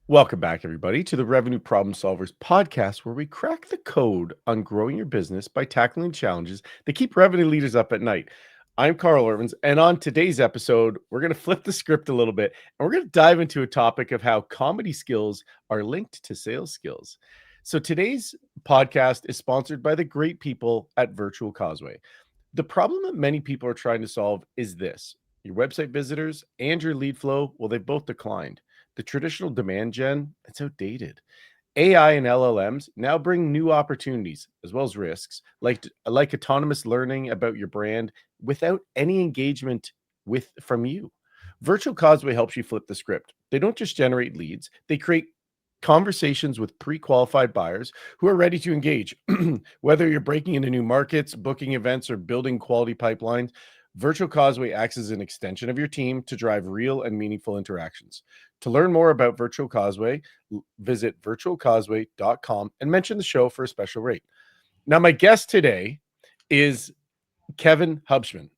Welcome back, everybody, to the Revenue Problem Solvers podcast, where we crack the code on growing your business by tackling challenges that keep revenue leaders up at night. I'm Carl Irvins, and on today's episode, we're going to flip the script a little bit, and we're going to dive into a topic of how comedy skills are linked to sales skills. So today's podcast is sponsored by the great people at Virtual Causeway. The problem that many people are trying to solve is this: your website visitors and your lead flow, well, they've both declined. The traditional demand gen, it's outdated. AI and LLMs now bring new opportunities as well as risks, like autonomous learning about your brand without any engagement from you. Virtual Causeway helps you flip the script. They don't just generate leads, they create conversations with pre-qualified buyers who are ready to engage. Whether you're breaking into new markets, booking events, or building quality pipelines, Virtual Causeway acts as an extension of your team to drive real and meaningful interactions. To learn more about Virtual Causeway, visit virtualcauseway.com and mention the show for a special rate. Now, my guest today is Kevin Hubschmann.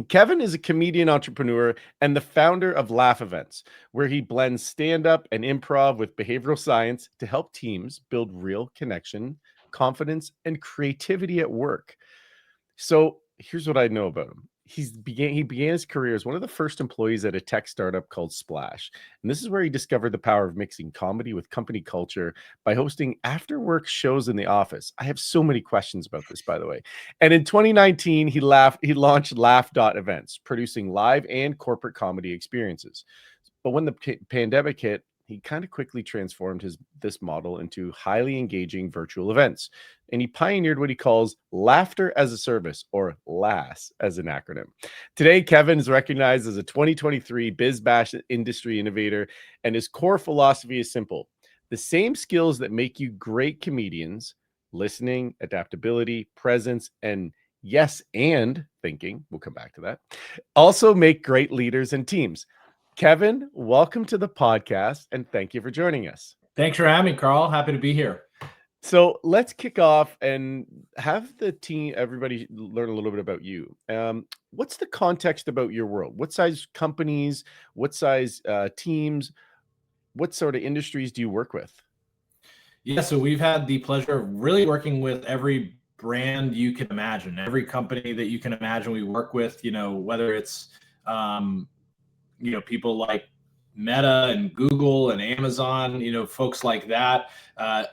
Kevin is a comedian entrepreneur and the founder of Laugh Events, where he blends stand-up and improv with behavioral science to help teams build real connection, confidence, and creativity at work. So here's what I know about him. He began his career as one of the first employees at a tech startup called Splash. And this is where he discovered the power of mixing comedy with company culture by hosting after-work shows in the office. I have so many questions about this, by the way. And in 2019, he launched Events, producing live and corporate comedy experiences. But when the pandemic hit, he kind of quickly transformed this model into highly engaging virtual events. And he pioneered what he calls laughter as a service, or LAS as an acronym. Today, Kevin is recognized as a 2023 BizBash industry innovator, and his core philosophy is simple: the same skills that make you great comedians, listening, adaptability, presence, and yes, and thinking, we'll come back to that, also make great leaders and teams. Kevin, welcome to the podcast, and thank you for joining us. Thanks for having me, Carl. Happy to be here. So let's kick off and have the team, everybody, learn a little bit about you. What's the context about your world? What size companies, what size teams, what sort of industries do you work with? Yeah, so we've had the pleasure of really working with every brand you can imagine, every company that you can imagine we work with, whether it's, people like Meta and Google and Amazon, folks like that,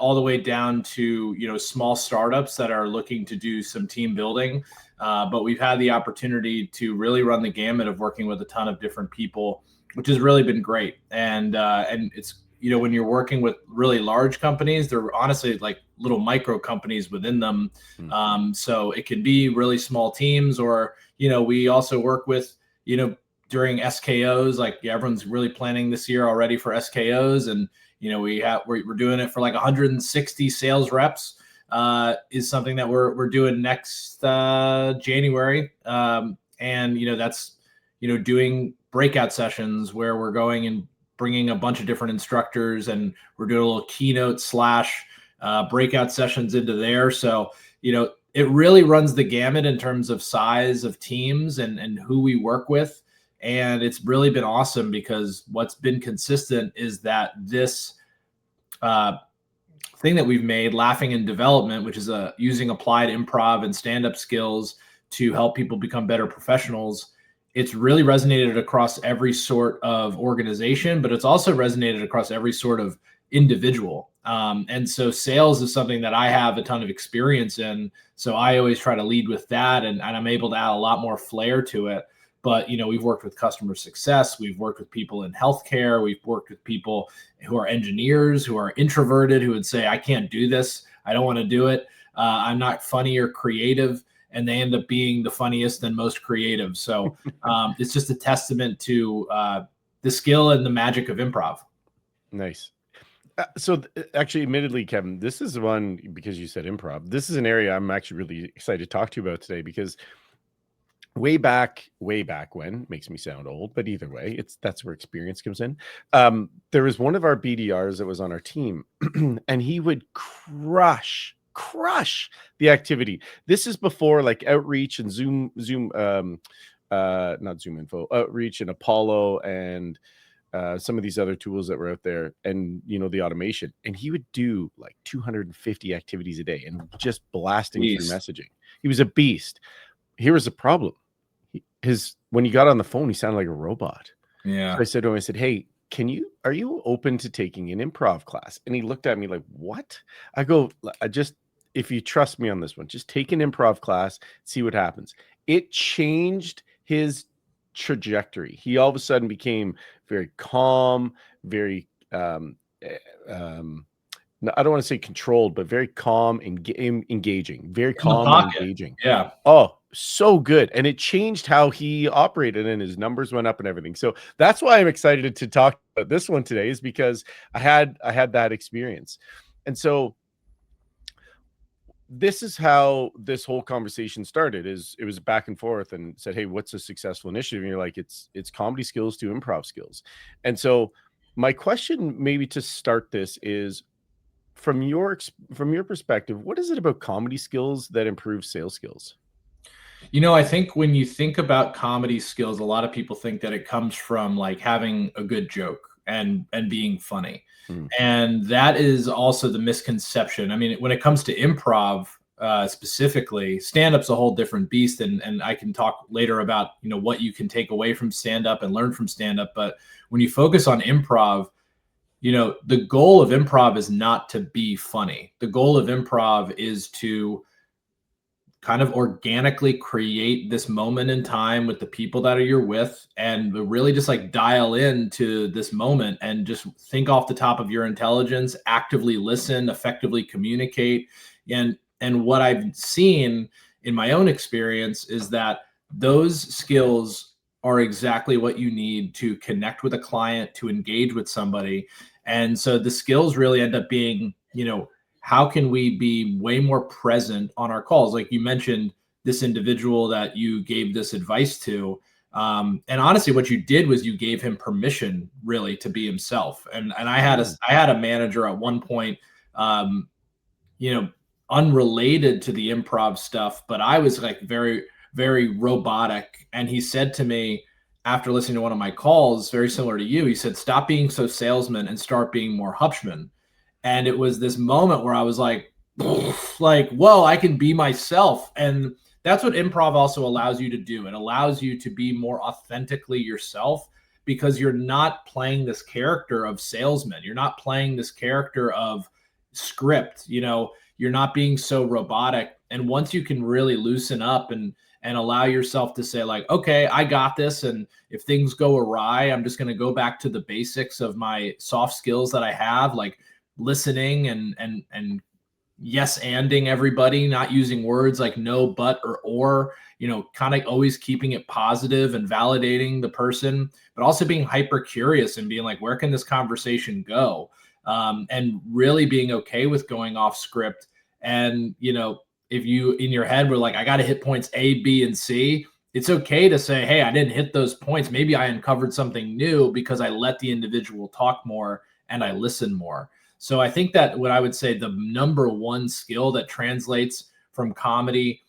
all the way down to, small startups that are looking to do some team building. But we've had the opportunity to really run the gamut of working with a ton of different people, which has really been great. And it's, when you're working with really large companies, they're honestly like little micro companies within them. So it could be really small teams, or, we also work with, during SKOs, like everyone's really planning this year already for SKOs. And, we're doing it for like 160 sales reps, is something that we're doing next January. And, that's, doing breakout sessions where we're going and bringing a bunch of different instructors, and we're doing a little keynote / breakout sessions into there. So, it really runs the gamut in terms of size of teams and who we work with. And it's really been awesome, because what's been consistent is that this thing that we've made, Laughing in Development, which is using applied improv and stand-up skills to help people become better professionals, it's really resonated across every sort of organization, but it's also resonated across every sort of individual. And so sales is something that I have a ton of experience in. So I always try to lead with that, and I'm able to add a lot more flair to it. But, we've worked with customer success. We've worked with people in healthcare. We've worked with people who are engineers, who are introverted, who would say, I can't do this. I don't want to do it. I'm not funny or creative. And they end up being the funniest and most creative. So it's just a testament to the skill and the magic of improv. Nice. Actually, admittedly, Kevin, this is one, because you said improv, this is an area I'm actually really excited to talk to you about today, because way back when, makes me sound old, but either way, that's where experience comes in. There was one of our BDRs that was on our team, and he would crush the activity. This is before like Outreach and Zoom, not Zoom Info, Outreach and Apollo and some of these other tools that were out there, and the automation, and he would do like 250 activities a day and just blasting through Beast. messaging. He was a beast. Here was the problem. When he got on the phone, he sounded like a robot. Yeah. So I said to him, I said, "Hey, are you open to taking an improv class?" And he looked at me like, "What?" I go, if you trust me on this one, just take an improv class, see what happens. It changed his trajectory. He all of a sudden became very calm, very no, I don't want to say controlled, but very calm and engaging, very In the calm and pocket. engaging. Yeah. Oh, so good. And it changed how he operated, and his numbers went up and everything. So that's why I'm excited to talk about this one today, is because I had that experience. And so this is how this whole conversation started. It was back and forth, and said, "Hey, what's a successful initiative?" And you're like, it's comedy skills to improv skills. And so my question maybe to start this is, from your perspective, what is it about comedy skills that improve sales skills? I think when you think about comedy skills, a lot of people think that it comes from like having a good joke and being funny. Mm. And that is also the misconception. I mean, when it comes to improv, specifically, stand-up's a whole different beast. And I can talk later about, what you can take away from stand-up and learn from stand-up. But when you focus on improv, the goal of improv is not to be funny. The goal of improv is to kind of organically create this moment in time with the people that you're with, and really just like dial into this moment and just think off the top of your intelligence, actively listen, effectively communicate. And what I've seen in my own experience is that those skills are exactly what you need to connect with a client, to engage with somebody. And so the skills really end up being, how can we be way more present on our calls? Like you mentioned, this individual that you gave this advice to. And honestly, what you did was you gave him permission really to be himself. And I had a manager at one point, um, unrelated to the improv stuff, but I was like very, very robotic. And he said to me, after listening to one of my calls, very similar to you, he said, "Stop being so salesman and start being more Hubschmann." And it was this moment where I was like, whoa, I can be myself. And that's what improv also allows you to do. It allows you to be more authentically yourself, because you're not playing this character of salesman. You're not playing this character of script. You're not being so robotic. And once you can really loosen up and allow yourself to say like, okay, I got this. And if things go awry, I'm just going to go back to the basics of my soft skills that I have, like listening and yes anding everybody, not using words like no, but, or, kind of always keeping it positive and validating the person, but also being hyper curious and being like, where can this conversation go? And really being okay with going off script. And, if you in your head were like, I got to hit points A, B, and C, it's okay to say, hey, I didn't hit those points. Maybe I uncovered something new because I let the individual talk more and I listen more. So I think that what I would say the number one skill that translates from comedy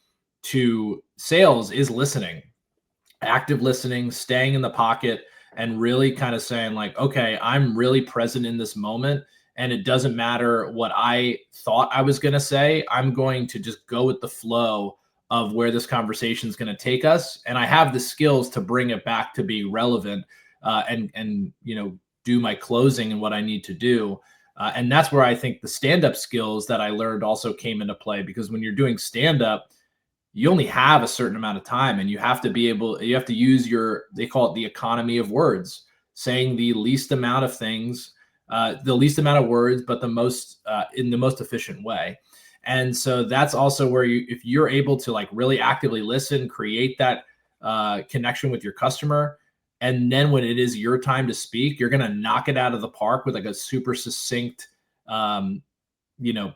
to sales is listening, active listening, staying in the pocket, and really kind of saying like, okay, I'm really present in this moment. And it doesn't matter what I thought I was going to say. I'm going to just go with the flow of where this conversation is going to take us. And I have the skills to bring it back to be relevant, and do my closing and what I need to do. And that's where I think the stand-up skills that I learned also came into play, because when you're doing stand-up, you only have a certain amount of time, and you have to use they call it the economy of words, saying the least amount of things, the least amount of words, but the most, in the most efficient way. And so that's also where if you're able to like really actively listen, create that connection with your customer, and then when it is your time to speak, you're going to knock it out of the park with like a super succinct,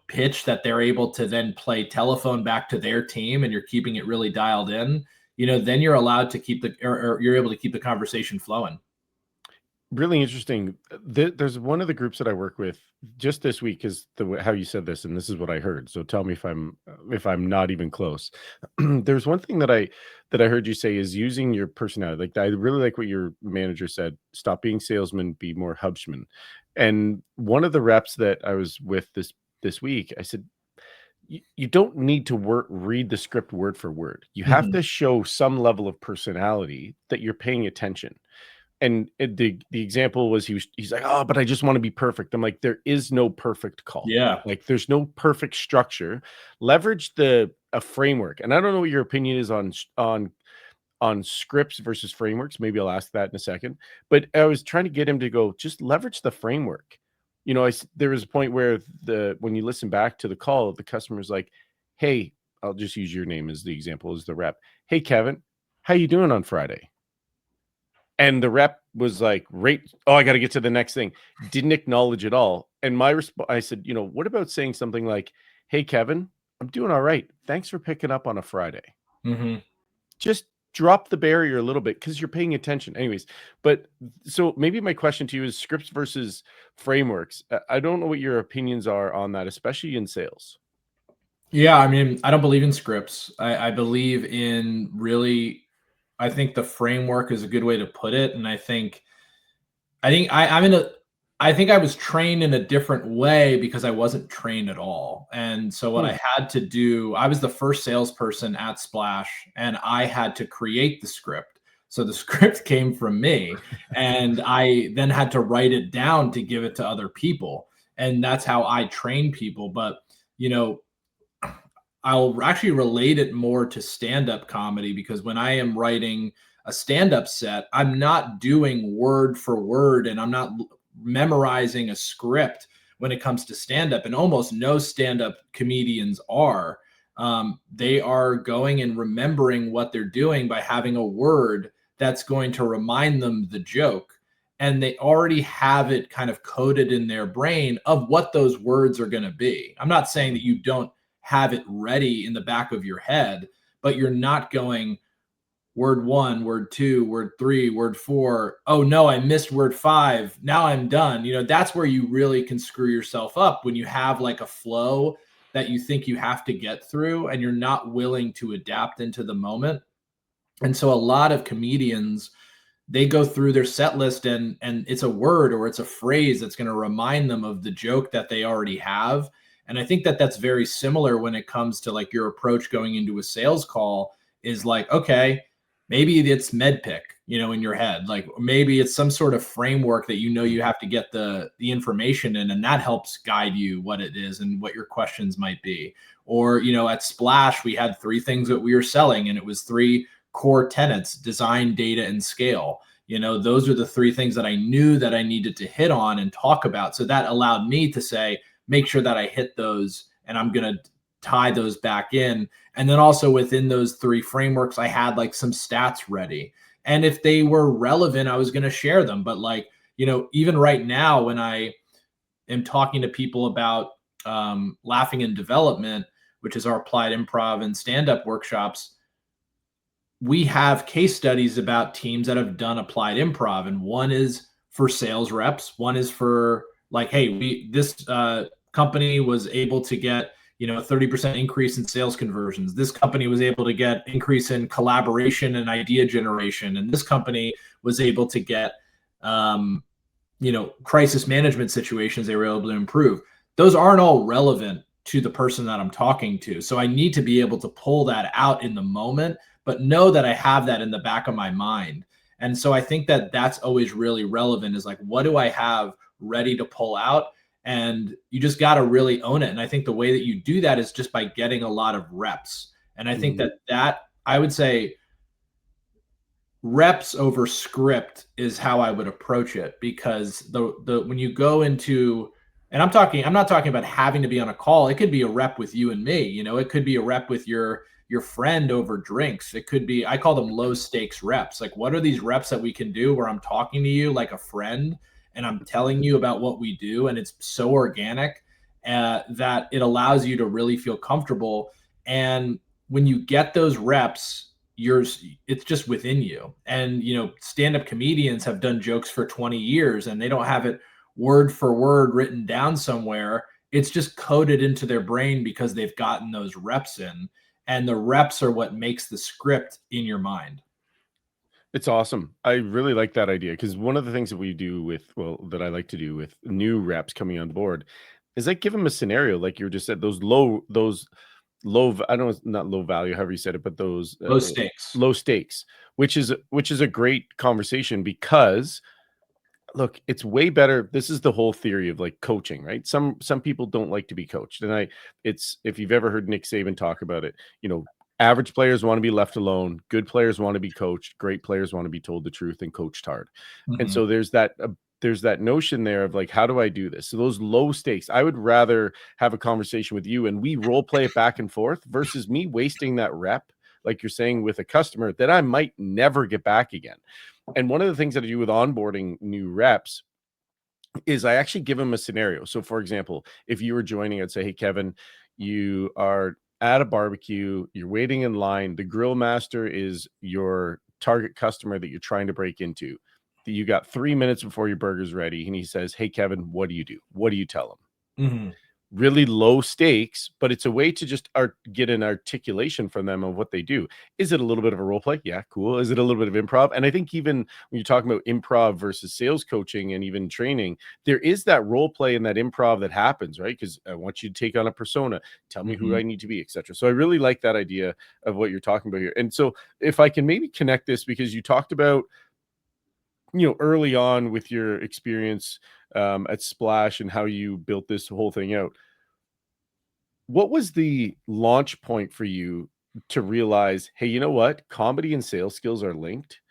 pitch that they're able to then play telephone back to their team, and you're keeping it really dialed in, then you're allowed to keep or you're able to keep the conversation flowing. really interesting. There's one of the groups that I work with just this week is how you said this, and this is what I heard. So tell me if I'm not even close. There's one thing that I heard you say is using your personality. Like I really like what your manager said. Stop being salesman, be more Hubschmann. And one of the reps that I was with this week, I said, you don't need to read the script word for word. You have Mhm. to show some level of personality that you're paying attention. And the example was he's like, "Oh, but I just want to be perfect." I'm like, "There is no perfect call. Yeah. Like, there's no perfect structure. Leverage a framework." And I don't know what your opinion is on scripts versus frameworks. Maybe I'll ask that in a second. But I was trying to get him to go, just leverage the framework. There was a point where when you listen back to the call, the customer's like, "Hey," I'll just use your name as the example, as the rep. "Hey, Kevin, how you doing on Friday?" And the rep was like, "Right, oh, I got to get to the next thing." Didn't acknowledge it all. And my response, I said, "What about saying something like, 'Hey, Kevin, I'm doing all right. Thanks for picking up on a Friday.'" Mhm. Just drop the barrier a little bit because you're paying attention. Anyways, but so maybe my question to you is scripts versus frameworks. I don't know what your opinions are on that, especially in sales. Yeah, I mean, I don't believe in scripts. I believe in really, I think the framework is a good way to put it. And I think I was trained in a different way because I wasn't trained at all. And so what Hmm. I had to do, I was the first salesperson at Splash and I had to create the script. So the script came from me and I then had to write it down to give it to other people. And that's how I train people. But, you know, I'll actually relate it more to stand-up comedy because when I am writing a stand-up set, I'm not doing word for word and I'm not memorizing a script when it comes to stand-up. And almost no stand-up comedians are. They are going and remembering what they're doing by having a word that's going to remind them the joke. And they already have it kind of coded in their brain of what those words are going to be. I'm not saying that you don't have it ready in the back of your head, but you're not going word one, word two, word three, word four. Oh no, I missed word five. Now I'm done. That's where you really can screw yourself up when you have like a flow that you think you have to get through and you're not willing to adapt into the moment. And so a lot of comedians, they go through their set list and it's a word or it's a phrase that's going to remind them of the joke that they already have. And I think that that's very similar when it comes to like your approach going into a sales call is like, okay, maybe it's med pick, in your head. Like maybe it's some sort of framework that you have to get the information in, and that helps guide you what it is and what your questions might be. Or, at Splash, we had three things that we were selling, and it was three core tenets: design, data, and scale. Those are the three things that I knew that I needed to hit on and talk about. So that allowed me to say, make sure that I hit those, and I'm going to tie those back in. And then also within those three frameworks, I had like some stats ready. And if they were relevant, I was going to share them. But like, even right now, when I am talking to people about laughing in development, which is our applied improv and stand up workshops, we have case studies about teams that have done applied improv, and one is for sales reps, one is for like, hey, this company was able to get a 30% increase in sales conversions. This company was able to get increase in collaboration and idea generation, and this company was able to get crisis management situations they were able to improve. Those aren't all relevant to the person that I'm talking to. So I need to be able to pull that out in the moment, but know that I have that in the back of my mind. And so I think that that's always really relevant, is like, what do I have ready to pull out? And you just got to really own it. And I think the way that you do that is just by getting a lot of reps. And I think Mhm. that I would say reps over script is how I would approach it, because the when you go into, and I'm not talking about having to be on a call. It could be a rep with you and me. It could be a rep with your friend over drinks. It could be, I call them low stakes reps. Like, what are these reps that we can do where I'm talking to you like a friend and I'm telling you about what we do, and it's so organic that it allows you to really feel comfortable. And when you get those reps, it's just within you. And, stand-up comedians have done jokes for 20 years and they don't have it word for word written down somewhere. It's just coded into their brain because they've gotten those reps in, and the reps are what makes the script in your mind. It's awesome. I really like that idea because one of the things that we do that I like to do with new reps coming on board is like give them a scenario, like you just said, I don't know, not low value, however you said it, but those Low stakes. low stakes, which is a great conversation because look, it's way better. This is the whole theory of like coaching, right? Some people don't like to be coached. And it's if you've ever heard Nick Saban talk about it, average players want to be left alone, good players want to be coached, great players want to be told the truth and coached hard. And so there's that notion there of like, how do I do this? So those low stakes, I would rather have a conversation with you and we role play it back and forth versus me wasting that rep, like you're saying, with a customer that I might never get back again. And one of the things that I do with onboarding new reps is I actually give them a scenario. So for example, if you were joining, I'd say, hey, Kevin, you are at a barbecue, you're waiting in line. The grill master is your target customer that you're trying to break into. You got 3 minutes before your burger's ready. And he says, hey, Kevin, what do you do? What do you tell him? Mm-hmm. Really low stakes, but it's a way to just get an articulation from them of what they do. Is it a little bit of a role play? Yeah, cool. Is it a little bit of improv? And I think even when you're talking about improv versus sales coaching and even training, there is that role play and that improv that happens, right? Because I want you to take on a persona, tell me who I need to be, etc. So I really like that idea of what you're talking about here. And so if I can maybe connect this, because you talked about early on with your experience at Splash and how you built this whole thing out. What was the launch point for you to realize, hey, you know what? Comedy and sales skills are linked.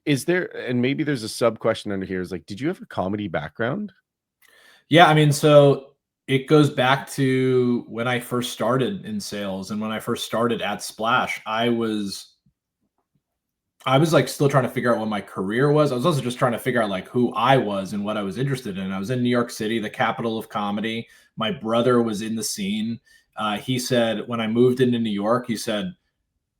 Is there, and maybe there's a sub question under here, is like, did you have a comedy background? Yeah, I mean, so it goes back to when I first started in sales and when I first started at Splash, I was like still trying to figure out what my career was. I was also just trying to figure out like who I was and what I was interested in. I was in New York City, the capital of comedy. My brother was in the scene. He said when I moved into New York, he said,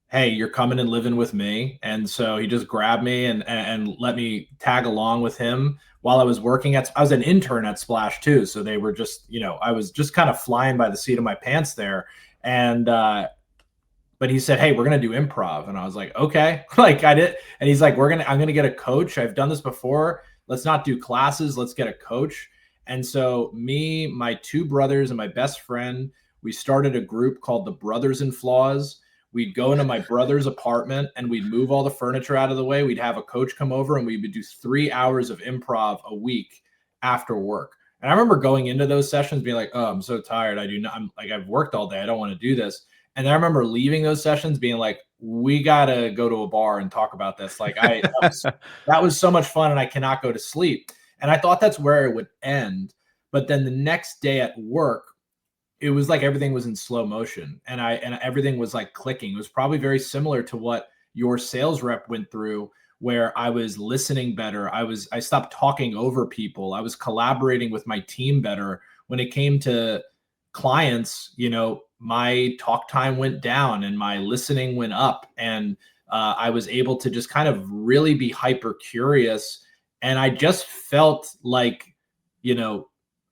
hey, you're coming and living with me. And so he just grabbed me and let me tag along with him while I was I was an intern at Splash too. So they were just, I was just kind of flying by the seat of my pants there. And, but he said, hey, we're going to do improv. And I was like, okay, like I did. And he's like, I'm going to get a coach. I've done this before. Let's not do classes. Let's get a coach. And so me, my two brothers and my best friend, we started a group called the Brothers in Flaws. We'd go into my brother's apartment and we'd move all the furniture out of the way. We'd have a coach come over and we would do 3 hours of improv a week after work. And I remember going into those sessions being like, oh, I'm so tired. I've worked all day. I don't want to do this. And I remember leaving those sessions being like, we got to go to a bar and talk about this. Like that was so much fun and I cannot go to sleep. And I thought that's where it would end. But then the next day at work, it was like everything was in slow motion and everything was like clicking. It was probably very similar to what your sales rep went through, where I was listening better. I stopped talking over people. I was collaborating with my team better. When it came to clients, my talk time went down and my listening went up, and I was able to just kind of really be hyper curious. And I just felt like,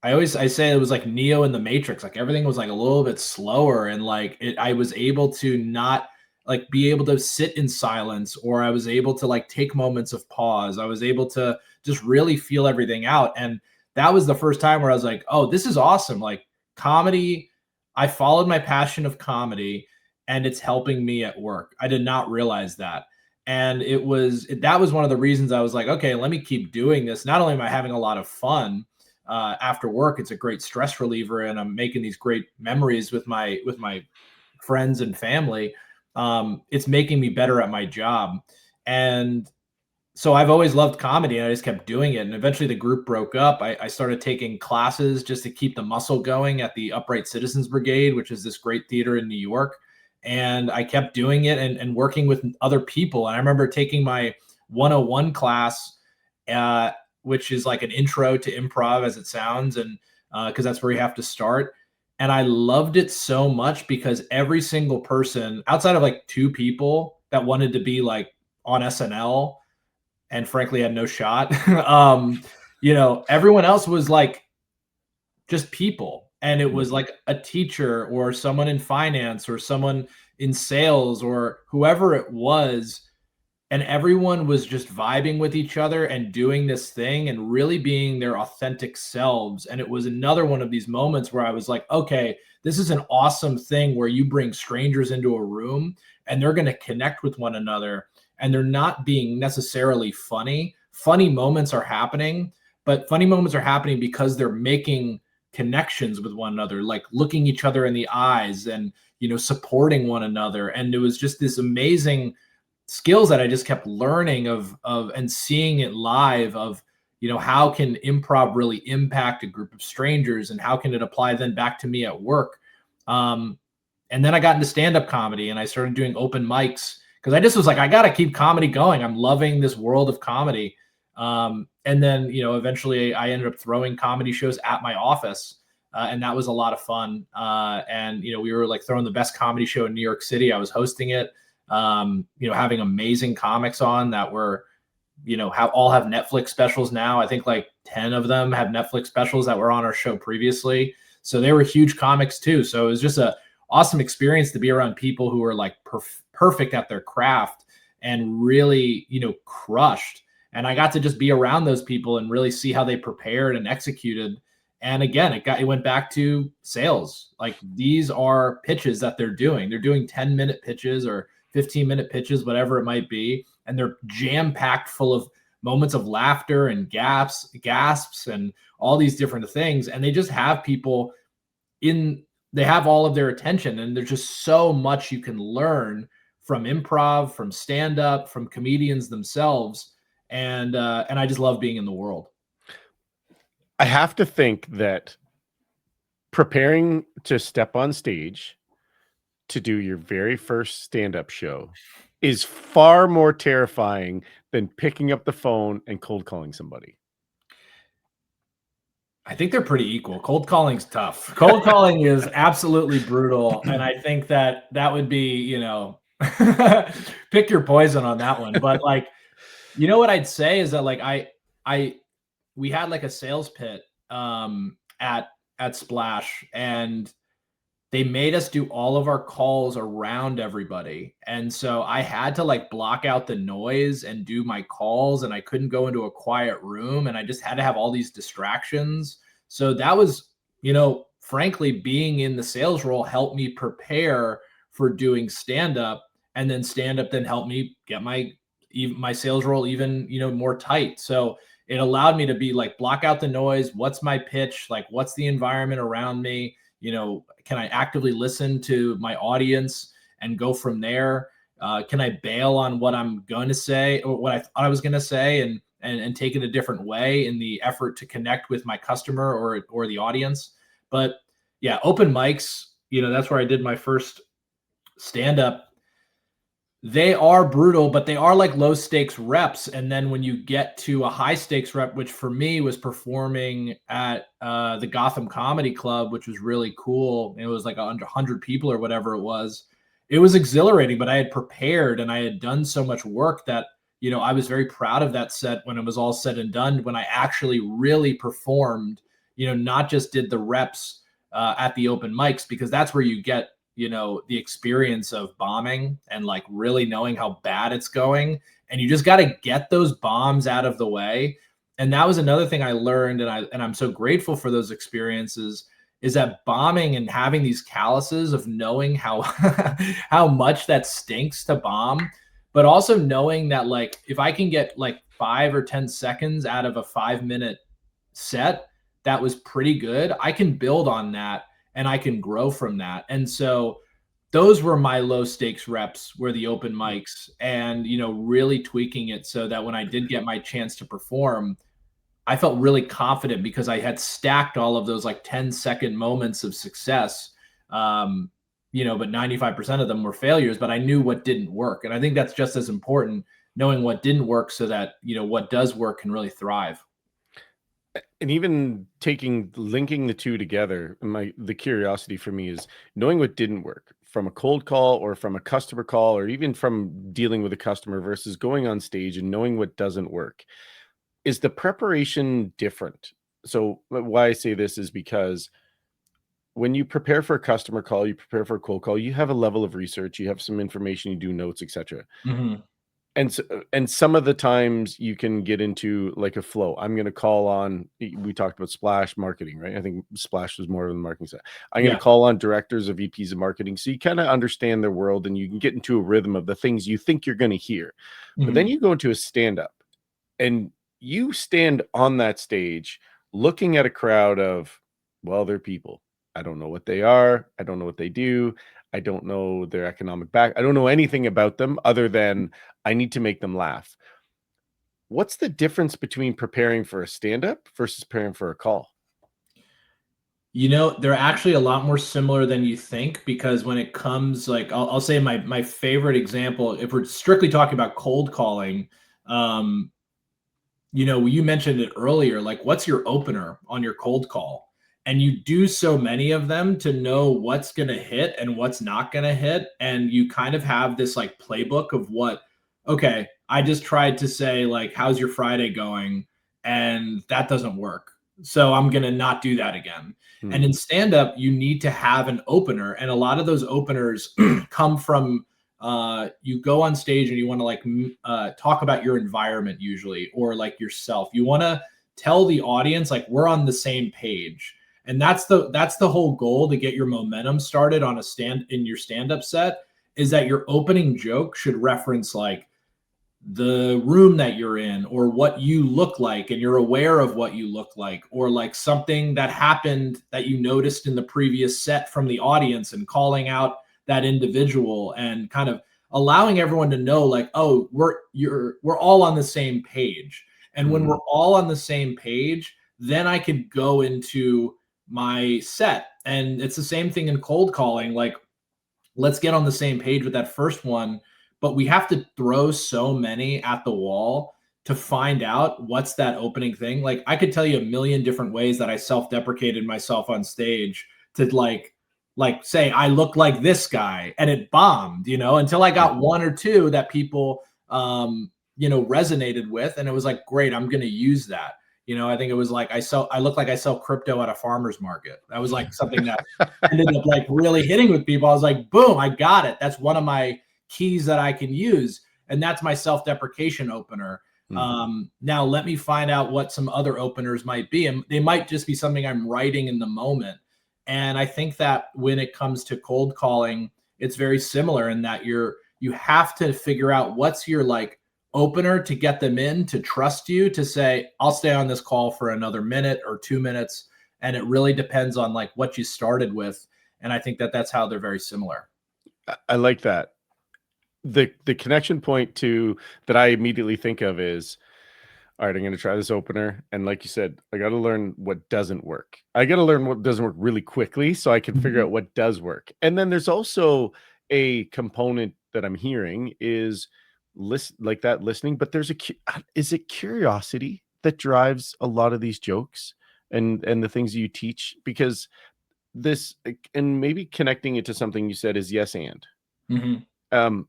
I say it was like Neo in the Matrix. Like everything was like a little bit slower, and like I was able to not like be able to sit in silence, or I was able to like take moments of pause. I was able to just really feel everything out. And that was the first time where I was like, oh, this is awesome. Like comedy, I followed my passion of comedy and it's helping me at work. I did not realize that. And that was one of the reasons I was like, okay, let me keep doing this. Not only am I having a lot of fun after work, it's a great stress reliever, and I'm making these great memories with my friends and family. It's making me better at my job. And so I've always loved comedy and I just kept doing it. And eventually the group broke up. I started taking classes just to keep the muscle going at the Upright Citizens Brigade, which is this great theater in New York. And I kept doing it and working with other people. And I remember taking my 101 class, which is like an intro to improv as it sounds. And because that's where you have to start. And I loved it so much because every single person outside of like 2 people that wanted to be like on SNL and frankly had no shot. Everyone else was like just people. And it was like a teacher or someone in finance or someone in sales or whoever it was. And everyone was just vibing with each other and doing this thing and really being their authentic selves. And it was another one of these moments where I was like, okay, this is an awesome thing where you bring strangers into a room and they're going to connect with one another and they're not being necessarily funny. Funny moments are happening, but funny moments are happening because they're making connections with one another, like looking each other in the eyes and, supporting one another. And it was just this amazing skills that I just kept learning of and seeing it live of, how can improv really impact a group of strangers and how can it apply then back to me at work. And then I got into stand-up comedy and I started doing open mics because I just was like, I got to keep comedy going. I'm loving this world of comedy. And then, eventually I ended up throwing comedy shows at my office. And that was a lot of fun. And, we were like throwing the best comedy show in New York City. I was hosting it. Having amazing comics on that were, all have Netflix specials now. I think like 10 of them have Netflix specials that were on our show previously. So they were huge comics too. So it was just a awesome experience to be around people who were like perfect at their craft and really, crushed. And I got to just be around those people and really see how they prepared and executed. And again, it went back to sales. Like these are pitches that they're doing. They're doing 10-minute pitches or 15-minute pitches, whatever it might be. And they're jam-packed full of moments of laughter and gasps and all these different things. And they just have people they have all of their attention. And there's just so much you can learn from improv, from stand-up, from comedians themselves. And I just love being in the world. I have to think that preparing to step on stage to do your very first stand-up show is far more terrifying than picking up the phone and cold calling somebody. I think they're pretty equal. Cold calling's tough. Cold calling is absolutely brutal. And I think that would be, pick your poison on that one. But like, what I'd say is that like, we had like a sales pit at Splash, and they made us do all of our calls around everybody. And so I had to like block out the noise and do my calls, and I couldn't go into a quiet room, and I just had to have all these distractions. So that was, frankly, being in the sales role helped me prepare for doing stand-up, and then stand-up then helped me get my sales role even, more tight. So it allowed me to be like, block out the noise. What's my pitch? Like, what's the environment around me? Can I actively listen to my audience and go from there? Can I bail on what I'm going to say or what I thought I was going to say and take it a different way in the effort to connect with my customer or the audience? But yeah, open mics, that's where I did my first stand-up. They are brutal, but they are like low stakes reps. And then when you get to a high stakes rep, which for me was performing at the Gotham Comedy Club, which was really cool. It was like 100 people or whatever it was. It was exhilarating, but I had prepared and I had done so much work that, I was very proud of that set when it was all said and done, when I actually really performed, not just did the reps at the open mics, because that's where you get the experience of bombing and like really knowing how bad it's going. And you just got to get those bombs out of the way. And that was another thing I learned. And I'm so grateful for those experiences, is that bombing and having these calluses of knowing how, how much that stinks to bomb, but also knowing that like, if I can get like 5 or 10 seconds out of a 5-minute set, that was pretty good. I can build on that and I can grow from that. And so those were my low stakes reps, were the open mics, and, really tweaking it so that when I did get my chance to perform, I felt really confident because I had stacked all of those like 10-second moments of success. But 95% of them were failures, but I knew what didn't work. And I think that's just as important, knowing what didn't work so that, what does work can really thrive. And even linking the two together, the curiosity for me is knowing what didn't work. from a cold call or from a customer call or even from dealing with a customer versus going on stage and knowing what doesn't work? Is the preparation different? So why I say this is because when you prepare for a customer call, you prepare for a cold call, you have a level of research, you have some information, you do notes, etc. Mhm. And some of the times you can get into like a flow. I'm going to call on, we talked about splash marketing, right? I think splash was more of the marketing side. I'm going Yeah. to call on directors of VPs of marketing. So you kind of understand their world and you can get into a rhythm of the things you think you're going to hear. But then Mhm. you go into a stand up and you stand on that stage looking at a crowd of, well, they're people. I don't know what they are. I don't know what they do. I don't know their economic back. I don't know anything about them other than I need to make them laugh. What's the difference between preparing for a stand-up versus preparing for a call? They're actually a lot more similar than you think, because when it comes, like, I'll say my favorite example, if we're strictly talking about cold calling, um, you mentioned it earlier, like, what's your opener on your cold call? And you do so many of them to know what's going to hit and what's not going to hit. And you kind of have this like playbook of okay, I just tried to say, like, how's your Friday going? And that doesn't work. So I'm going to not do that again. And Hmm. in stand up, you need to have an opener. And a lot of those openers come from you go on stage and you want to talk about your environment usually, or like yourself. You want to tell the audience like we're on the same page, and that's the whole goal to get your momentum started on your stand up set, is that your opening joke should reference like the room that you're in or what you look like, and you're aware of what you look like, or like something that happened that you noticed in the previous set from the audience, and calling out that individual and kind of allowing everyone to know like, oh, we're all on the same page. And when Hmm. we're all on the same page, then I could go into my set. And it's the same thing in cold calling. Like, let's get on the same page with that first one, but we have to throw so many at the wall to find out what's that opening thing. Like, I could tell you a million different ways that I self-deprecated myself on stage to say I look like this guy, and it bombed, until I Yeah. got one or two that people resonated with, and it was like, great, I'm going to use that. I think it was like I look like I sell crypto at a farmer's market. That was like something that ended up like really hitting with people. I was like, boom, I got it. That's one of my keys that I can use. And that's my self-deprecation opener. Hmm. Now let me find out what some other openers might be. And they might just be something I'm writing in the moment. And I think that when it comes to cold calling, it's very similar in that you have to figure out what's your like opener to get them in to trust you to say, I'll stay on this call for another minute or 2 minutes. And it really depends on like what you started with. And I think that that's how they're very similar. I like that. The connection point to that I immediately think of is, all right, I'm going to try this opener. And like you said, I got to learn what doesn't work. I got to learn what doesn't work really quickly so I can figure Mhm. out what does work. And then there's also a component that I'm hearing is like that listening, but is it curiosity that drives a lot of these jokes and the things you teach? Because and maybe connecting it to something you said is yes and. Mhm. Um,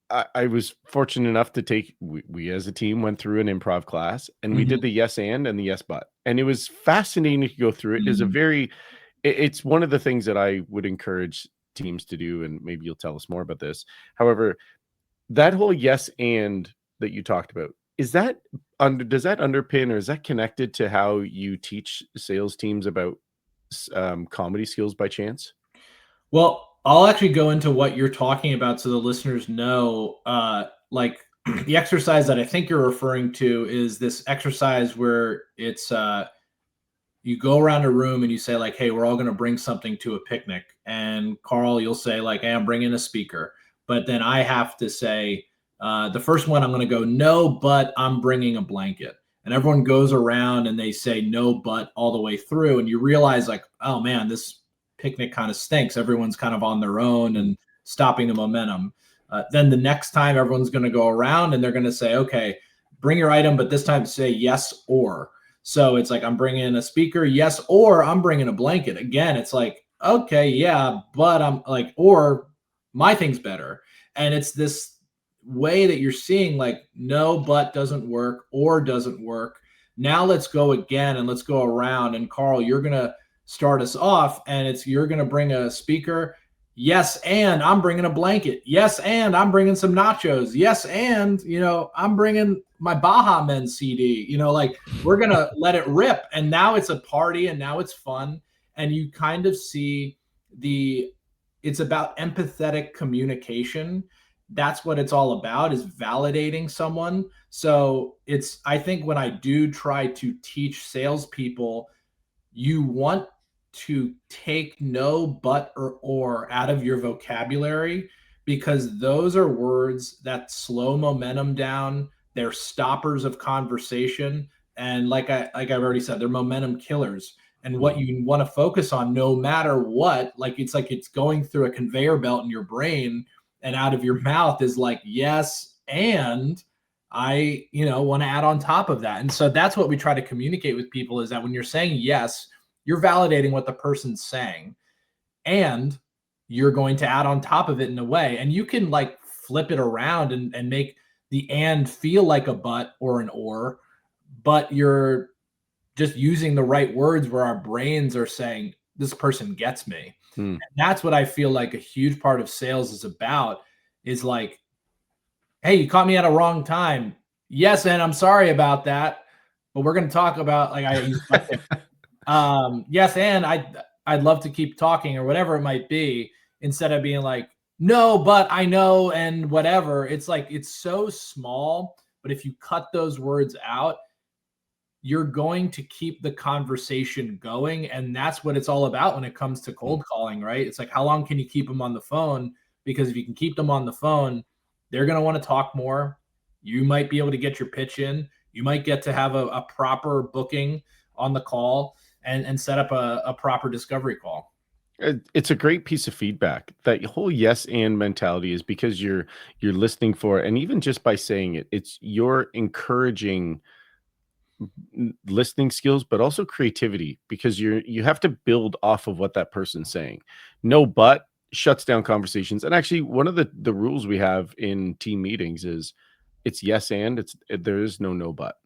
I was fortunate enough to we as a team went through an improv class and we did Mhm. the yes and the yes but. And it was fascinating to go through it. Is a Mhm. it's one of the things that I would encourage teams to do, and maybe you'll tell us more about this. However, that whole yes and that you talked about, does that underpin or is that connected to how you teach sales teams about comedy skills by chance? Well, I'll actually go into what you're talking about so the listeners know. Like the exercise that I think you're referring to is this exercise where it's you go around a room and you say like, hey, we're all going to bring something to a picnic. And Carl, you'll say like, hey, I'm bringing a speaker. But then I have to say, the first one, I'm going to go, no, but I'm bringing a blanket. And everyone goes around and they say no, but all the way through. And you realize like, oh man, this picnic kind of stinks. Everyone's kind of on their own Mm. and stopping the momentum. Then the next time everyone's going to go around and they're going to say, okay, bring your item, but this time say yes or. So it's like, I'm bringing a speaker, yes, or I'm bringing a blanket. Again, it's like okay, yeah, but I'm like, or my thing's better. And it's this way that you're seeing like, no, but doesn't work, or doesn't work. Now let's go again and let's go around. And Carl, you're going to start us off, and you're going to bring a speaker. Yes, and I'm bringing a blanket. Yes, and I'm bringing some nachos. Yes, and I'm bringing my Baja Men CD. Like, we're going to let it rip. And now it's a party, and now it's fun. And you kind of see it's about empathetic communication. That's what it's all about, is validating someone. So I think when I do try to teach salespeople, you want to take no, but, or out of your vocabulary, because those are words that slow momentum down. They're stoppers of conversation. And like I've already said, they're momentum killers. And what you want to focus on, no matter what, like it's going through a conveyor belt in your brain, and out of your mouth is like, yes, and I, want to add on top of that. And so that's what we try to communicate with people, is that when you're saying yes, you're validating what the person's saying, and you're going to add on top of it in a way. And you can like flip it around and make the and feel like a but or an or, but you're just using the right words where our brains are saying, this person gets me. And that's what I feel like a huge part of sales is about, is like, hey, you caught me at a wrong time. Yes, and I'm sorry about that, but we're going to talk about, like, I use yes, and I'd love to keep talking, or whatever it might be, instead of being like, no, but I know, and whatever. It's like, it's so small, but if you cut those words out, you're going to keep the conversation going. And that's what it's all about when it comes to cold calling, right? It's like, how long can you keep them on the phone? Because if you can keep them on the phone, they're going to want to talk more. You might be able to get your pitch in. You might get to have a proper booking on the call, and set up a proper discovery call. It's a great piece of feedback. That whole yes and mentality is because you're listening for it, and even just by saying it, you're encouraging listening skills, but also creativity, because you have to build off of what that person's saying. No, but shuts down conversations. And actually, one of the rules we have in team meetings is it's yes and there is no but.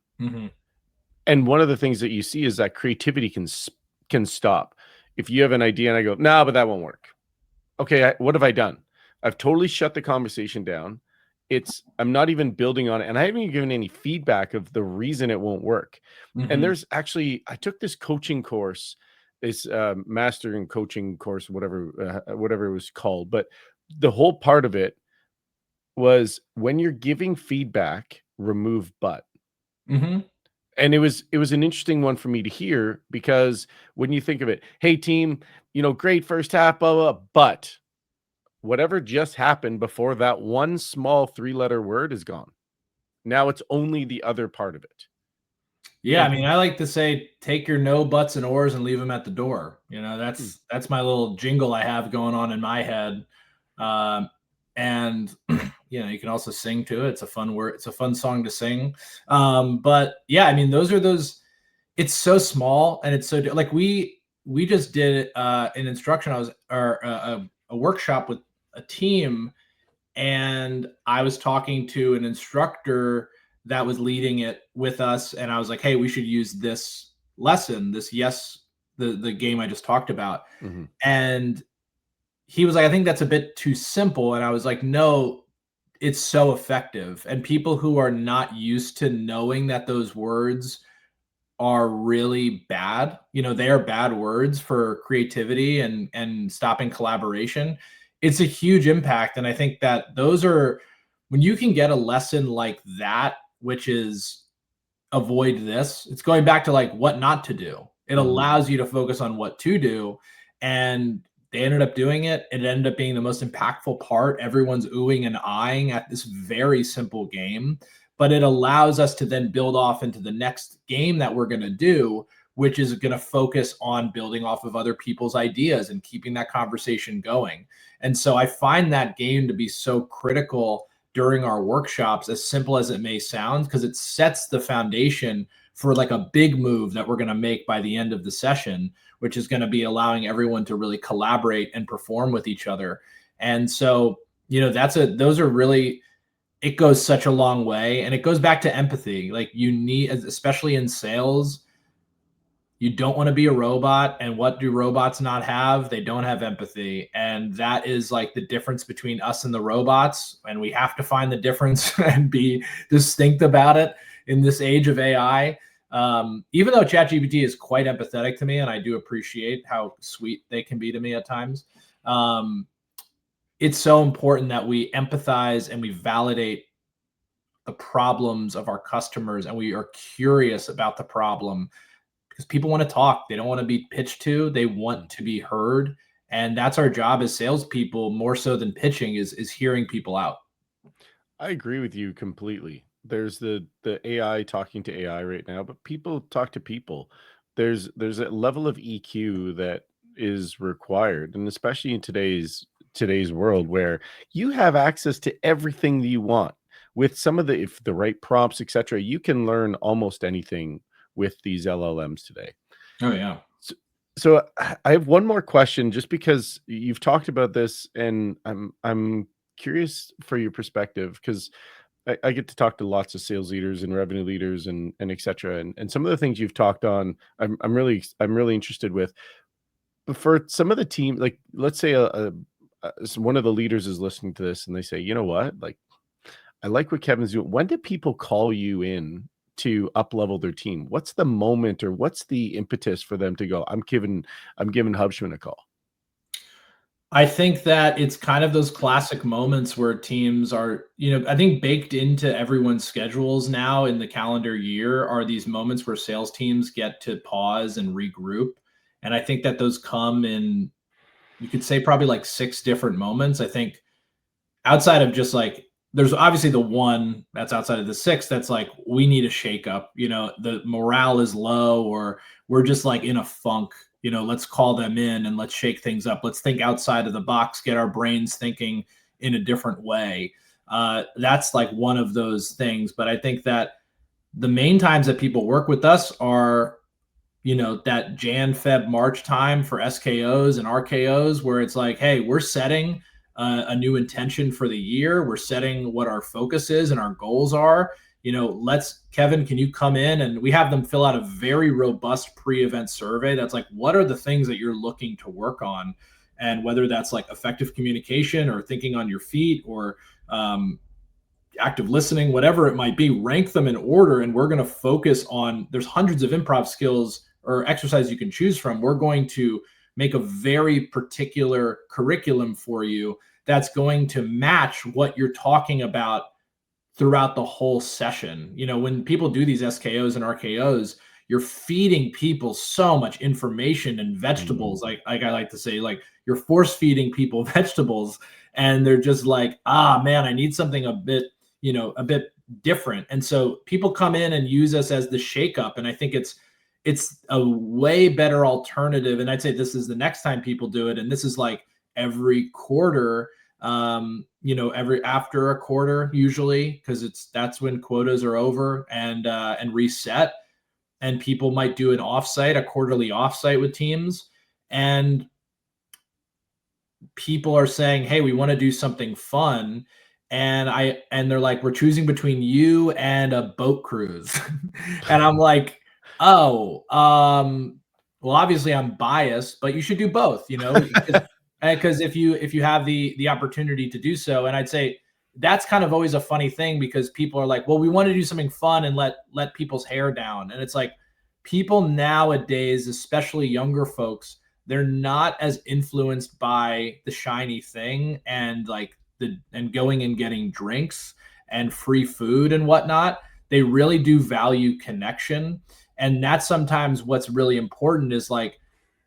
And one of the things that you see is that creativity can stop. If you have an idea and I go, no, but that won't work. Okay, what have I done? I've totally shut the conversation down. I'm not even building on it, and I haven't even given any feedback of the reason it won't work. And there's actually, I took this coaching course, this master in coaching course, whatever it was called, but the whole part of it was, when you're giving feedback, remove but. And it was an interesting one for me to hear, because when you think of it, hey team, great first half, blah, blah, but whatever just happened before that one small 3-letter word is gone. Now it's only the other part of it. Yeah, I mean, I like to say, take your no, buts, and ors and leave them at the door. That's my little jingle I have going on in my head. And you can also sing to it. It's a fun word. It's a fun song to sing. But yeah, I mean, it's so small, and it's so, like, we just did an instruction. A workshop with a team, and I was talking to an instructor that was leading it with us, and I was like, hey, we should use this lesson, the game I just talked about. And he was like, I think that's a bit too simple. And I was like, no, it's so effective. And people who are not used to knowing that those words are really bad, they are bad words for creativity and stopping collaboration, it's a huge impact. And I think that when you can get a lesson like that, which is avoid this, it's going back to like what not to do. It allows you to focus on what to do. And they ended up doing it. It ended up being the most impactful part. Everyone's oohing and eyeing at this very simple game, but it allows us to then build off into the next game that we're going to do, which is going to focus on building off of other people's ideas and keeping that conversation going. And so I find that game to be so critical during our workshops, as simple as it may sound, because it sets the foundation for like a big move that we're going to make by the end of the session, which is going to be allowing everyone to really collaborate and perform with each other. And so, those are really, it goes such a long way. And it goes back to empathy. Like you need, especially in sales, you don't want to be a robot. And what do robots not have? They don't have empathy. And that is like the difference between us and the robots. And we have to find the difference and be distinct about it in this age of AI. Even though ChatGPT is quite empathetic to me, and I do appreciate how sweet they can be to me at times, it's so important that we empathize and we validate the problems of our customers, and we are curious about the problem, because people want to talk. They don't want to be pitched to. They want to be heard. And that's our job as salespeople, more so than pitching, is hearing people out. I agree with you completely. There's the AI talking to AI right now, but people talk to people. There's a level of EQ that is required, and especially in today's world where you have access to everything that you want with some of if the right prompts, etc. You can learn almost anything with these LLMs today. Oh yeah. So I have one more question, just because you've talked about this, and I'm curious for your perspective, because I get to talk to lots of sales leaders and revenue leaders and et cetera. And some of the things you've talked on, I'm really interested with. But for some of the team, like let's say one of the leaders is listening to this and they say, you know what, like I like what Kevin's doing. When did people call you in to up level their team? What's the moment, or what's the impetus for them to go, I'm giving Hubschmann a call? I think that it's kind of those classic moments where teams are, I think baked into everyone's schedules now in the calendar year are these moments where sales teams get to pause and regroup. And I think that those come in, you could say probably like 6 different moments. I think outside of just like, there's obviously the one that's outside of the 6 that's like, we need a shakeup, the morale is low, or we're just like in a funk, let's call them in and let's shake things up. Let's think outside of the box, get our brains thinking in a different way. That's like one of those things. But I think that the main times that people work with us are, that Jan, Feb, March time for SKOs and RKOs, where it's like, hey, we're setting a new intention for the year. We're setting what our focus is and our goals are. Kevin, can you come in? And we have them fill out a very robust pre-event survey. That's like, what are the things that you're looking to work on? And whether that's like effective communication or thinking on your feet or active listening, whatever it might be, rank them in order. And we're going to focus on, there's hundreds of improv skills or exercises you can choose from. We're going to make a very particular curriculum for you that's going to match what you're talking about throughout the whole session. When people do these SKOs and RKOs, you're feeding people so much information and vegetables. Like I like to say, like you're force feeding people vegetables, and they're just like, man, I need something a bit different. And so people come in and use us as the shakeup. And I think it's a way better alternative. And I'd say this is the next time people do it. And this is like every quarter, every after a quarter, usually, because that's when quotas are over and reset. And people might do an a quarterly offsite with teams. And people are saying, hey, we want to do something fun. And they're like, we're choosing between you and a boat cruise. And I'm like, well, obviously I'm biased, but you should do both, because if you have the opportunity to do so. And I'd say that's kind of always a funny thing, because people are like, well, we want to do something fun and let people's hair down. And it's like, people nowadays, especially younger folks, they're not as influenced by the shiny thing and like and going and getting drinks and free food and whatnot. They really do value connection. And that's sometimes what's really important, is like,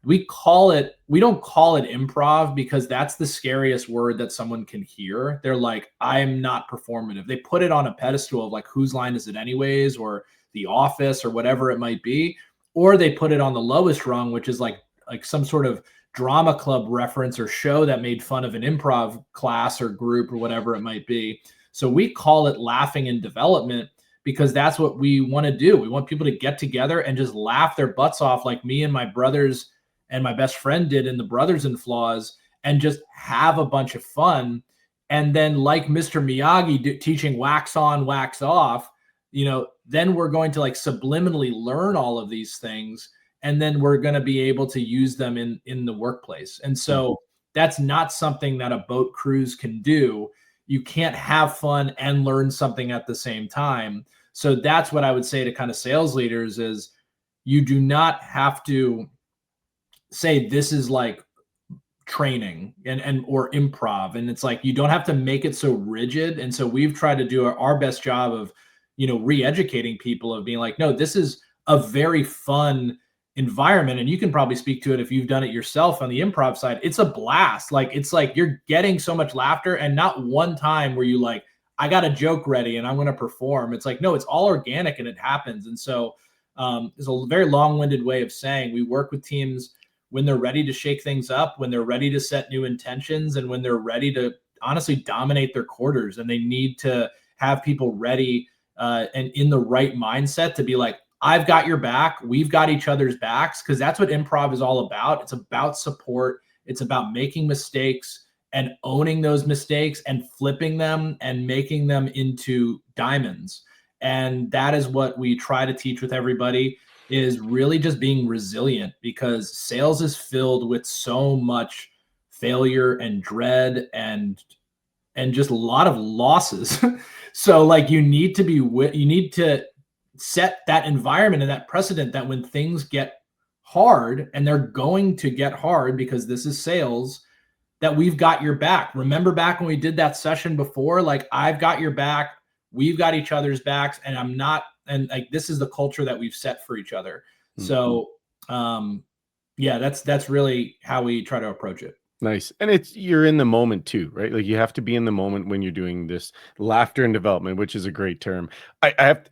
we don't call it improv, because that's the scariest word that someone can hear. They're like, I'm not performative. They put it on a pedestal of like, whose line is it anyways, or The Office, or whatever it might be. Or they put it on the lowest rung, which is like some sort of drama club reference or show that made fun of an improv class or group or whatever it might be. So we call it laughing in development, because that's what we want to do. We want people to get together and just laugh their butts off, like me and my brothers and my best friend did in the Brothers in Flaws, and just have a bunch of fun. And then, like Mr. Miyagi teaching wax on, wax off, then we're going to like subliminally learn all of these things, and then we're going to be able to use them in the workplace. And so that's not something that a boat cruise can do. You can't have fun and learn something at the same time. So that's what I would say to kind of sales leaders is you do not have to say this is like training and or improv. And it's like, you don't have to make it so rigid. And so we've tried to do our best job of, re-educating people, of being like, no, this is a very fun environment. And you can probably speak to it if you've done it yourself on the improv side. It's a blast. Like, it's like you're getting so much laughter, and not one time where you like, I got a joke ready and I'm going to perform. It's like, no, it's all organic and it happens. And so it's a very long-winded way of saying we work with teams when they're ready to shake things up, when they're ready to set new intentions, and when they're ready to honestly dominate their quarters. And they need to have people ready and in the right mindset to be like, I've got your back. We've got each other's backs, because that's what improv is all about. It's about support. It's about making mistakes and owning those mistakes and flipping them and making them into diamonds. And that is what we try to teach with everybody, is really just being resilient, because sales is filled with so much failure and dread and just a lot of losses. So like you need to set that environment and that precedent that when things get hard, and they're going to get hard because this is sales, that we've got your back. Remember back when we did that session before, like, I've got your back, we've got each other's backs, and like, this is the culture that we've set for each other. So yeah, that's really how we try to approach it. Nice. And you're in the moment too, right? Like, you have to be in the moment when you're doing this laughter and development, which is a great term.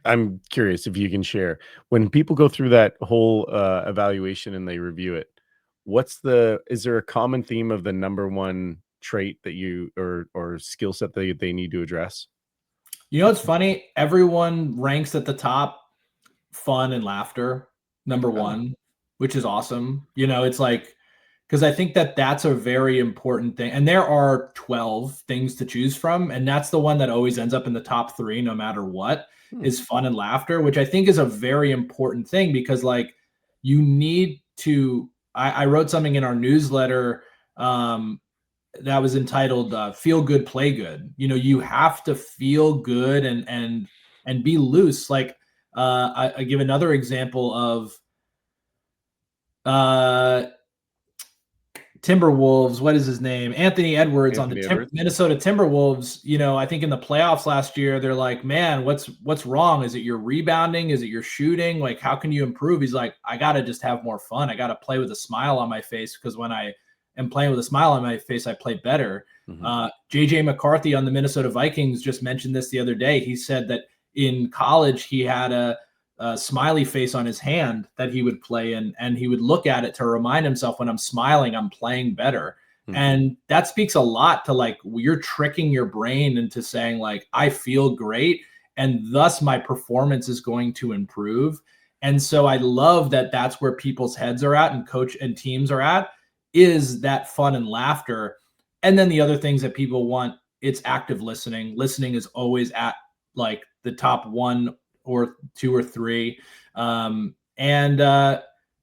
I'm curious if you can share, when people go through that whole evaluation and they review it, is there a common theme of the number one trait that or skill set that they need to address? It's funny. Everyone ranks at the top fun and laughter, number one, which is awesome. It's like, because I think that that's a very important thing. And there are 12 things to choose from. And that's the one that always ends up in the top 3, no matter what, is fun and laughter, which I think is a very important thing, because like, you need to, I wrote something in our newsletter that was entitled Feel Good, Play Good. You have to feel good and be loose. Like I give another example of Timberwolves. What is his name? Anthony Edwards on the Minnesota Timberwolves. I think in the playoffs last year, they're like, man, what's wrong? Is it your rebounding? Is it your shooting? Like, how can you improve? He's like, I got to just have more fun. I got to play with a smile on my face, because when I am playing with a smile on my face, I play better. JJ McCarthy on the Minnesota Vikings just mentioned this the other day. He said that in college, he had a smiley face on his hand that he would play in, and he would look at it to remind himself, when I'm smiling, I'm playing better. And that speaks a lot to like, you're tricking your brain into saying like, I feel great, and thus my performance is going to improve. And so I love that that's where people's heads are at, and coach and teams are at, is that fun and laughter. And then the other things that people want, it's active listening. Listening is always at like the top 1 or 2 or 3. And then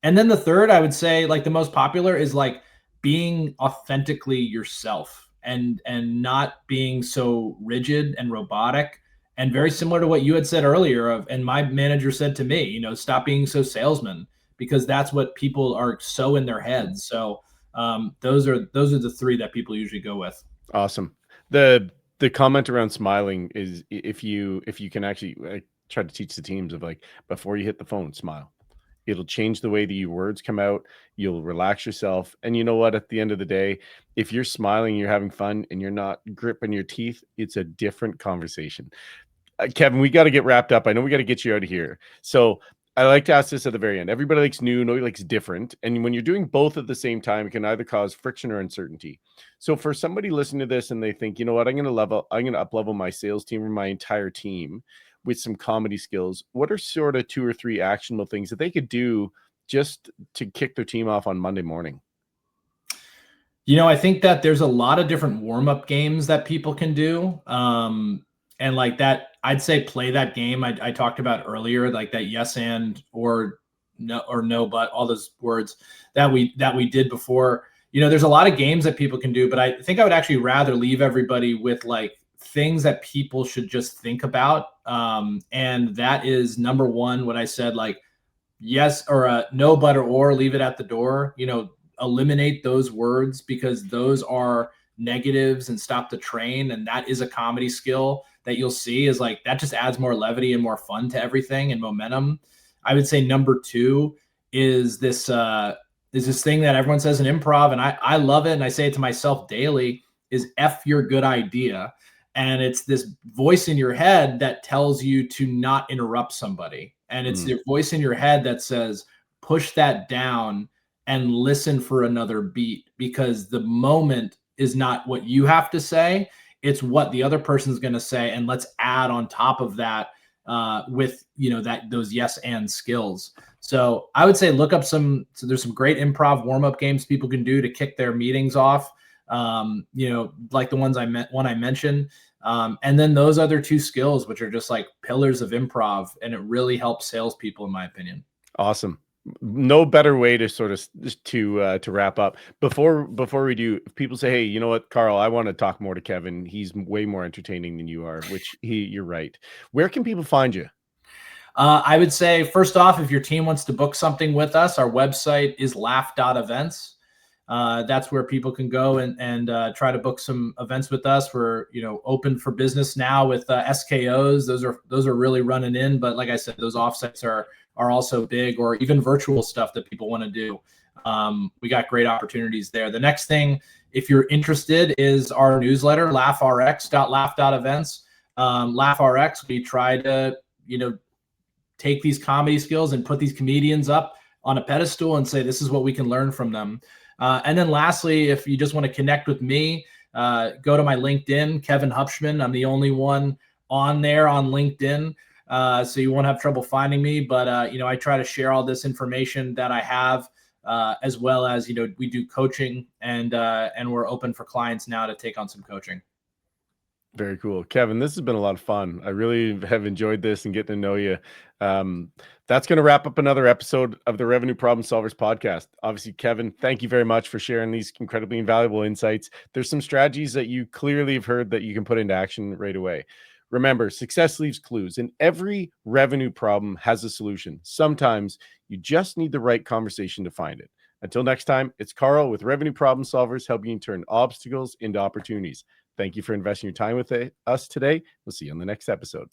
the third, I would say, like the most popular, is like being authentically yourself and not being so rigid and robotic. And very similar to what you had said earlier and my manager said to me, stop being so salesman, because that's what people are so in their heads. So those are the 3 that people usually go with. Awesome. The comment around smiling is, if you can actually, I try to teach the teams of like, before you hit the phone, smile. It'll change the way that your words come out. You'll relax yourself. And you know what? At the end of the day, if you're smiling, you're having fun, and you're not gripping your teeth, it's a different conversation. Kevin, we got to get wrapped up. I know we got to get you out of here. So I like to ask this at the very end. Everybody likes new, nobody likes different. And when you're doing both at the same time, it can either cause friction or uncertainty. So for somebody listening to this and they think, you know what, I'm going to up level my sales team or my entire team, with some comedy skills, what are sort of 2 or 3 actionable things that they could do just to kick their team off on Monday morning? I think that there's a lot of different warm-up games that people can do. And like that, I'd say play that game I talked about earlier, like that yes and or no but, all those words that we did before. There's a lot of games that people can do, but I think I would actually rather leave everybody with like things that people should just think about. And that is number one, what I said, like yes or no but or leave it at the door. Eliminate those words because those are negatives and stop the train. And that is a comedy skill that you'll see is like that just adds more levity and more fun to everything and momentum. I would say number two is this thing that everyone says in improv, and I love it, and I say it to myself daily, is F your good idea. And it's this voice in your head that tells you to not interrupt somebody. And it's your voice in your head that says, push that down and listen for another beat, because the moment is not what you have to say. It's what the other person's going to say. And let's add on top of that with, those yes and skills. So I would say look up so there's some great improv warm-up games people can do to kick their meetings off. Like the ones I mentioned. And then those other two skills, which are just like pillars of improv, and it really helps salespeople, in my opinion. Awesome. No better way to sort of to wrap up. Before we do, if people say, hey, you know what, Carl, I want to talk more to Kevin. He's way more entertaining than you are, which you're right. Where can people find you? I would say, first off, if your team wants to book something with us, our website is laugh.events. That's where people can go and try to book some events with us. We're open for business now with SKOs. Those are really running in. But like I said, those offsites are also big, or even virtual stuff that people want to do. We got great opportunities there. The next thing, if you're interested, is our newsletter, laughrx.laugh.events. LaughRx, we try to take these comedy skills and put these comedians up on a pedestal and say, this is what we can learn from them. And then lastly, if you just want to connect with me, go to my LinkedIn, Kevin Hubschmann. I'm the only one on there on LinkedIn. So you won't have trouble finding me, but I try to share all this information that I have, as well as, we do coaching, and we're open for clients now to take on some coaching. Very cool. Kevin, this has been a lot of fun. I really have enjoyed this and getting to know you. That's going to wrap up another episode of the Revenue Problem Solvers podcast. Obviously, Kevin, thank you very much for sharing these incredibly invaluable insights. There's some strategies that you clearly have heard that you can put into action right away. Remember, success leaves clues, and every revenue problem has a solution. Sometimes you just need the right conversation to find it. Until next time, it's Carl with Revenue Problem Solvers, helping you turn obstacles into opportunities. Thank you for investing your time with us today. We'll see you on the next episode.